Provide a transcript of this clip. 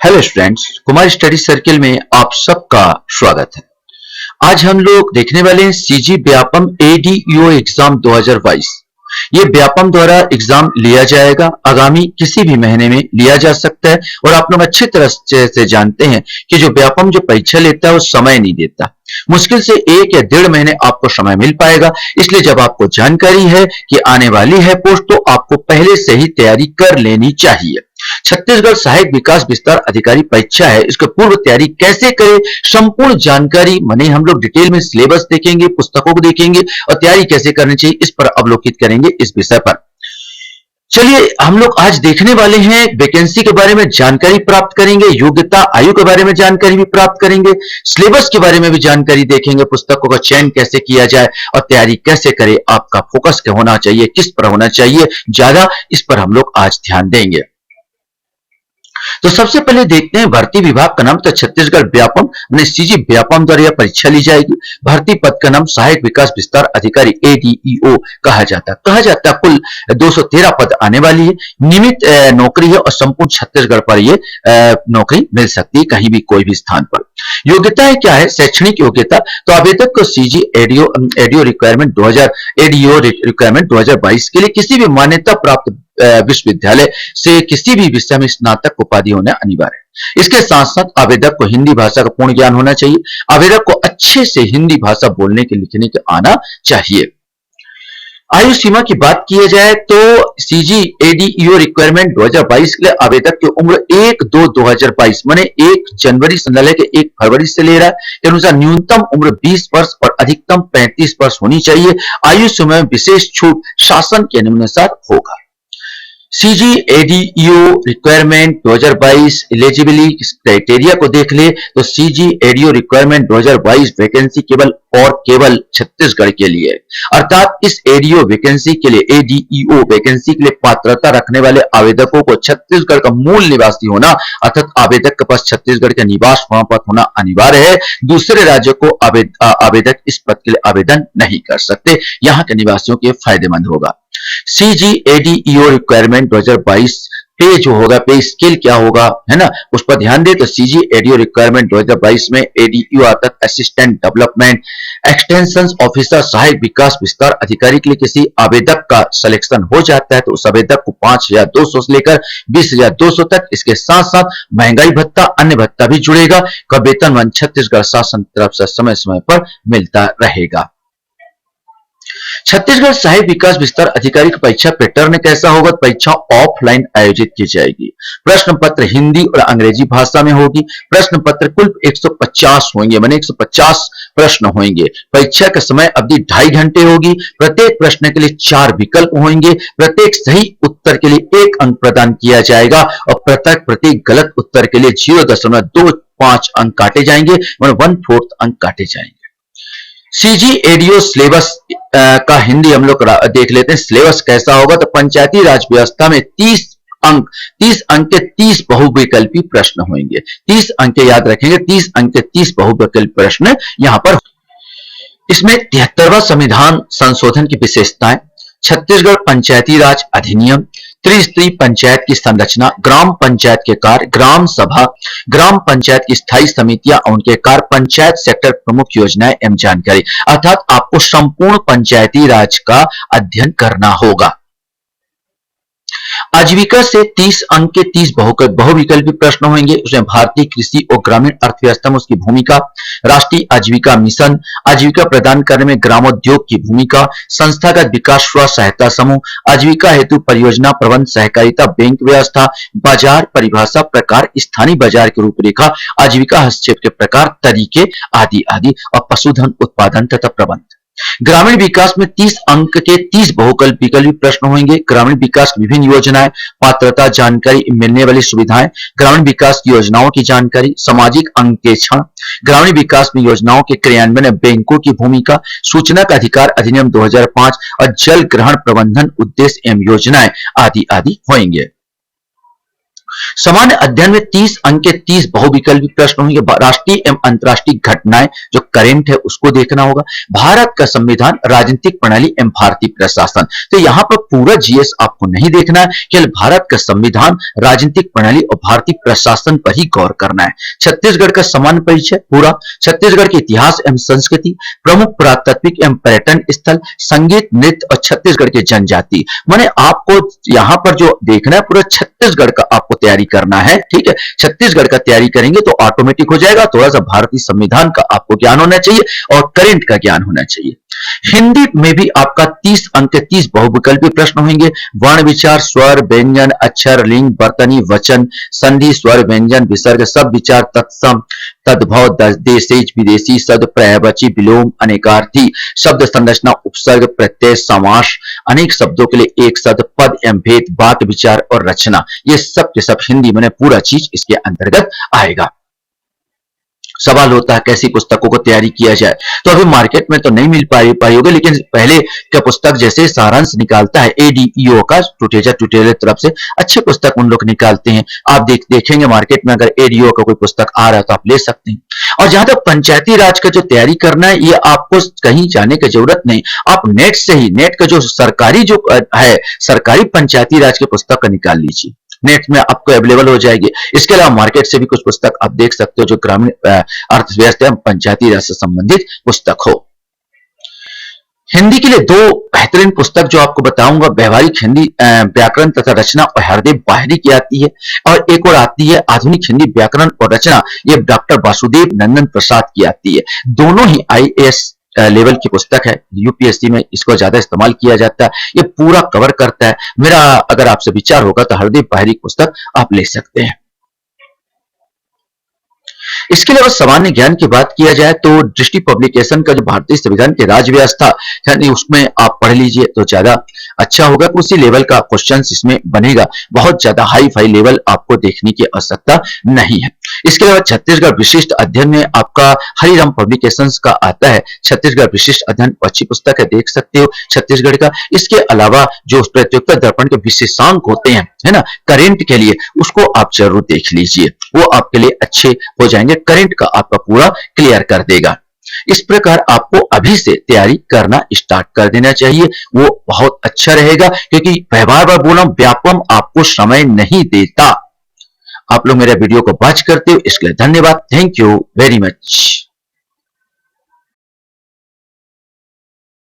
Hello students, Kumar study circle में आप सबका स्वागत है। आज हम लोग देखने वाले हैं सीजी व्यापम एडीईओ एग्जाम 2022। ये व्यापम द्वारा एग्जाम लिया जाएगा, आगामी किसी भी महीने में लिया जा सकता है। और आप लोग अच्छी तरह से जानते हैं कि जो व्यापम जो परीक्षा लेता है वो समय नहीं देता। मुश्किल से 1 या 1.5 महीने आपको समय मिल पाएगा। इसलिए जब आपको जानकारी है कि आने वाली है पोस्ट, तो आपको पहले से ही तैयारी कर लेनी चाहिए। छत्तीसगढ़ सहायक विकास विस्तार अधिकारी परीक्षा है, इसके पूर्व तैयारी कैसे करें, संपूर्ण जानकारी माने हम लोग डिटेल में सिलेबस देखेंगे, पुस्तकों को देखेंगे और तैयारी कैसे करनी चाहिए इस पर अवलोकित करेंगे। इस विषय पर चलिए हम लोग आज देखने वाले हैं। वैकेंसी के बारे में जानकारी प्राप्त करेंगे, योग्यता आयु के बारे में जानकारी भी प्राप्त करेंगे, सिलेबस के बारे में भी जानकारी देखेंगे, पुस्तकों का चयन कैसे किया जाए और तैयारी कैसे करें, आपका फोकस क्या होना चाहिए, किस पर होना चाहिए ज्यादा, इस पर हम लोग आज ध्यान देंगे। तो सबसे पहले देखते हैं भर्ती विभाग का नाम। तो छत्तीसगढ़ व्यापम सीजी व्यापम द्वारा यह परीक्षा ली जाएगी। भर्ती पद का नाम सहायक विकास विस्तार अधिकारी एडीईओ कहा जाता है। कुल 213 पद आने वाली है। नियमित नौकरी है और संपूर्ण छत्तीसगढ़ पर यह नौकरी मिल सकती है, कहीं भी कोई भी स्थान पर। योग्यता क्या है? शैक्षणिक योग्यता तो आवेदक को सीजी एडीओ रिक्वायरमेंट 2022 के लिए किसी भी मान्यता प्राप्त विश्वविद्यालय से किसी भी विषय में स्नातक उपाधि होना अनिवार्य है। इसके साथ साथ आवेदक को हिंदी भाषा का पूर्ण ज्ञान होना चाहिए। आवेदक को अच्छे से हिंदी भाषा बोलने के लिखने के आना चाहिए। आयु सीमा की बात की जाए तो सीजी एडीईओ रिक्वायरमेंट 2022 के लिए आवेदक की उम्र 1/2/2022 माने 1 जनवरी से लेकर 1 फरवरी से ले रहा है के अनुसार न्यूनतम उम्र 20 वर्ष और अधिकतम 35 वर्ष होनी चाहिए। आयु सीमा में विशेष छूट शासन के निम्नानुसार होगा। CG ADEO requirement 2022 eligibility criteria को देख ले तो सीजी एडीओ रिक्वायरमेंट 2022 वैकेंसी केवल और केवल छत्तीसगढ़ के लिए, अर्थात इस एडीओ वैकेंसी के लिए एडीईओ वैकेंसी के लिए पात्रता रखने वाले आवेदकों को छत्तीसगढ़ का मूल निवासी होना, अर्थात आवेदक के पास छत्तीसगढ़ का निवास प्रमाण पत्र होना अनिवार्य है। दूसरे राज्यों को आवेदक इस पद के लिए आवेदन नहीं कर सकते, यहाँ के निवासियों के फायदेमंद होगा। सीजी एडीईओ रिक्वायरमेंट 2022 पे जो होगा, पे स्केल क्या होगा है ना, उस पर ध्यान दे। तो सीजी एडीओ रिक्वायरमेंट 2022 में एडीईओ अर्थात असिस्टेंट डेवलपमेंट एक्सटेंशन ऑफिसर सहायक विकास विस्तार अधिकारी के लिए किसी आवेदक का सिलेक्शन हो जाता है तो उस आवेदक को 5,200 से लेकर 20,200 तक, इसके साथ साथ महंगाई भत्ता अन्य भत्ता भी जुड़ेगा का वेतन छत्तीसगढ़ शासन की तरफ से समय समय पर मिलता रहेगा। छत्तीसगढ़ सहायक विकास विस्तार अधिकारी की परीक्षा पैटर्न कैसा होगा? परीक्षा ऑफलाइन आयोजित की जाएगी। प्रश्न पत्र हिंदी और अंग्रेजी भाषा में होगी। प्रश्न पत्र कुल 150 होंगे, माने 150 प्रश्न होंगे। परीक्षा का समय अवधि 2.5 घंटे होगी। प्रत्येक प्रश्न के लिए 4 विकल्प होंगे। प्रत्येक सही उत्तर के लिए 1 अंक प्रदान किया जाएगा और प्रत्येक गलत उत्तर के लिए 0.25 अंक काटे जाएंगे, 1/4 अंक काटे जाएंगे। सीजी एडीओ सिलेबस का हिंदी हम लोग देख लेते हैं। सिलेबस कैसा होगा? तो पंचायती राज व्यवस्था में 30 अंक के 30 बहुविकल्पी प्रश्न होंगे। 30 अंक याद रखेंगे, 30 अंक के 30 बहुविकल्पी प्रश्न यहां पर। इसमें 73वां संविधान संशोधन की विशेषताएं, छत्तीसगढ़ पंचायती राज अधिनियम, त्रिस्तरीय पंचायत की संरचना, ग्राम पंचायत के कार्य, ग्राम सभा, ग्राम पंचायत की स्थायी समितियां और उनके कार्य, पंचायत सेक्टर प्रमुख योजनाएं एवं जानकारी, अर्थात आपको संपूर्ण पंचायती राज का अध्ययन करना होगा। आजीविका से 30 अंक के 30 बहुविकल्पी प्रश्न होंगे। उसमें भारतीय कृषि और ग्रामीण अर्थव्यवस्था में उसकी भूमिका, राष्ट्रीय आजीविका मिशन, आजीविका प्रदान करने में ग्रामोद्योग की भूमिका, संस्थागत विकास स्व सहायता समूह, आजीविका हेतु परियोजना प्रबंध, सहकारिता बैंक व्यवस्था, बाजार परिभाषा, प्रकार, स्थानीय बाजार की रूपरेखा, आजीविका हस्तक्षेप के प्रकार, तरीके आदि आदि, और पशुधन उत्पादन तथा प्रबंध। ग्रामीण विकास में 30 अंक के 30 बहुविकल्पी प्रश्न होंगे। ग्रामीण विकास की विभिन्न योजनाएं, पात्रता जानकारी, मिलने वाली सुविधाएं, ग्रामीण विकास की योजनाओं की जानकारी, सामाजिक अंकेक्षण, ग्रामीण विकास में योजनाओं के क्रियान्वयन में बैंकों की भूमिका, सूचना का अधिकार अधिनियम 2005 और जल ग्रहण प्रबंधन उद्देश्य एवं योजनाएं आदि आदि होंगे। सामान्य अध्ययन में 30 अंक के 30 बहुविकल्पी प्रश्न होंगे। राष्ट्रीय एवं अंतर्राष्ट्रीय घटनाएं जो करंट है उसको देखना होगा। भारत का संविधान, राजनीतिक प्रणाली एवं भारतीय प्रशासन। तो यहाँ पर पूरा जीएस आपको नहीं देखना है, केवल भारत का संविधान, राजनीतिक प्रणाली और भारतीय प्रशासन पर ही गौर करना है। छत्तीसगढ़ का सामान्य परिचय पूरा, छत्तीसगढ़ के इतिहास एवं संस्कृति, प्रमुख पुरातात्विक एवं पर्यटन स्थल, संगीत, नृत्य और छत्तीसगढ़ के जनजाति। माने आपको यहाँ पर जो देखना है पूरा छत्तीसगढ़ का आपको तैयारी करना है, ठीक है। छत्तीसगढ़ का तैयारी करेंगे तो ऑटोमेटिक हो जाएगा। थोड़ा सा भारतीय संविधान का आपको ज्ञान होना चाहिए और करंट का ज्ञान होना चाहिए। हिंदी में भी आपका 30 अंक के 30 बहुविकल्पी प्रश्न होंगे। वर्ण विचार, स्वर, व्यंजन, अक्षर, लिंग, वर्तनी, वचन, संधि, स्वर, व्यंजन, विसर्ग, सब विचार, तत्सम, तद्भव, देशेज, विदेशी, शब्द, पर्यायवाची, विलोम, अनेकार्थी, शब्द संरचना, उपसर्ग, प्रत्यय, समास, अनेक शब्दों के लिए एक शब्द, पद एवं भेद, वाक्य विचार और रचना, ये सब के सब हिंदी में पूरा चीज इसके अंतर्गत आएगा। सवाल होता है कैसी पुस्तकों को तैयारी किया जाए, तो अभी मार्केट में तो नहीं मिल पाई होगी, लेकिन पहले का पुस्तक जैसे सारांश निकालता है एडीईओ का, ट्यूटोरियल तरफ से अच्छी पुस्तक उन लोग निकालते हैं। आप देखेंगे मार्केट में अगर एडीईओ का कोई पुस्तक आ रहा है तो आप ले सकते हैं। और जहां तक पंचायती राज का जो तैयारी करना है, ये आपको कहीं जाने की जरूरत नहीं, आप नेट से ही, नेट का जो सरकारी जो है सरकारी पंचायती राज की पुस्तक का निकाल लीजिए, नेट में आपको अवेलेबल हो जाएगी। इसके अलावा मार्केट से भी कुछ पुस्तक आप देख सकते हो जो ग्रामीण अर्थव्यवस्था पंचायती राज से संबंधित पुस्तक हो। हिंदी के लिए दो बेहतरीन पुस्तक जो आपको बताऊंगा, व्यवहारिक हिंदी व्याकरण तथा रचना और हरदेव बाहरी की आती है, और एक और आती है आधुनिक हिंदी व्याकरण और रचना, ये डॉक्टर वासुदेव नंदन प्रसाद की आती है। दोनों ही आईएएस लेवल की पुस्तक है, यूपीएससी में इसको ज्यादा इस्तेमाल किया जाता है। ये पूरा कवर करता है। मेरा अगर आपसे विचार होगा तो हरदीप बाहरी की पुस्तक आप ले सकते हैं। इसके अलावा सामान्य ज्ञान की बात किया जाए तो दृष्टि पब्लिकेशन का जो भारतीय संविधान की राज्य व्यवस्था यानी उसमें आप पढ़ लीजिए तो ज्यादा अच्छा होगा। उसी लेवल का क्वेश्चन इसमें बनेगा, बहुत ज्यादा हाई फाई लेवल आपको देखने की आवश्यकता नहीं है। इसके अलावा छत्तीसगढ़ विशिष्ट अध्ययन में आपका हरिराम पब्लिकेशंस का आता है, छत्तीसगढ़ विशिष्ट अध्ययन, अच्छी पुस्तक है, देख सकते हो छत्तीसगढ़ का। इसके अलावा जो प्रतियोगिता दर्पण के विशेषांक होते हैं, है ना, करंट के लिए, उसको आप जरूर देख लीजिए, वो आपके लिए अच्छे हो जाएंगे, करंट का आपका पूरा क्लियर कर देगा। इस प्रकार आपको अभी से तैयारी करना स्टार्ट कर देना चाहिए, वो बहुत अच्छा रहेगा, क्योंकि व्यवहार बार बोला व्यापम आपको समय नहीं देता। आप लोग मेरे वीडियो को वॉच करते हो इसके लिए धन्यवाद, थैंक यू वेरी मच।